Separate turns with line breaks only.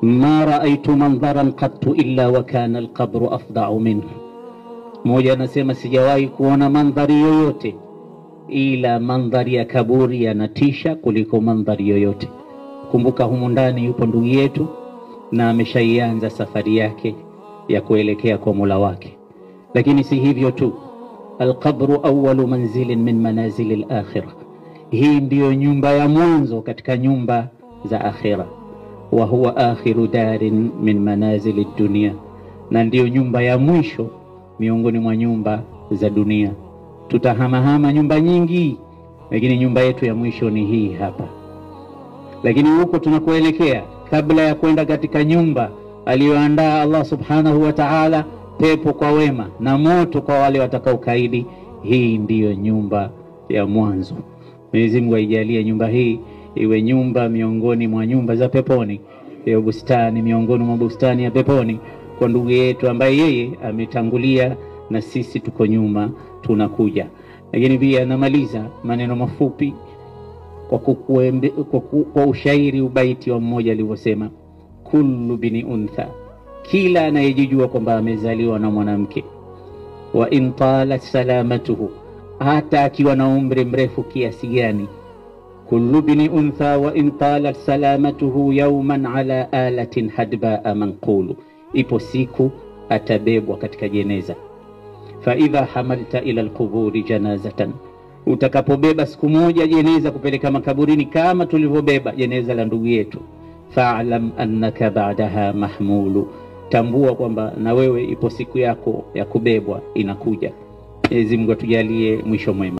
ma raaitu mandharan qattu illa wa kana alqabru afda'u minhu. Mmoja anasema sijawahi kuona mandhari yoyote ila mandhari ya kaburi yanatisha kuliko mandhari yoyote. Kumbuka humu ndani yupo ndugu yetu na ameshaianza safari yake ya kuelekea kwa Mola wake. Lakini si hivyo tu, alqabru awwalu manzilin min manazil al-akhirah. Hii ndiyo nyumba ya mwanzo katika nyumba za akhira. Wa huwa akhiru darin min manazil ad-dunya, na ndiyo nyumba ya mwisho miongoni mwa nyumba za dunia. Tutahamahama nyumba nyingi, lakini nyumba yetu ya mwisho ni hii hapa. Lakini huko tunakoelekea, kabla ya kwenda katika nyumba aliyoandaa Allah subhanahu wa ta'ala, pepo kwa wema na moto kwa wale watakaokaidi, hii ndiyo nyumba ya mwanzo. Mwenyezi Mungu aijalie nyumba hii iwe nyumba miongoni mwa nyumba za peponi, iwe bustani miongoni mwa bustani ya peponi kwa ndugu yetu ambaye yeye ametangulia na sisi tuko nyuma tunakuja. Lakini pia namaliza maneno mafupi kwa ushairi ubaiti wa mmoja alivyosema, kullu bini untha, kila anayejijua kwamba amezaliwa na mwanamke, wa in talat salamatuhu, hata akiwa na umri mrefu kiasi gani, kullu bini untha wa in talat salamatuhu yawman ala alatin hadba manqulu, ipo siku atabebwa katika jeneza. Fa idha hamalta ila alquburi janazatan, utakapobeba siku moja jeneza kupeleka makaburini kama tulivyobeba jeneza la ndugu yetu, fa'lam annaka ba'daha mahmulu, tambua kwamba na wewe ipo siku yako ya kubebwa inakuja. Mwenyezi Mungu atujalie mwisho mwema.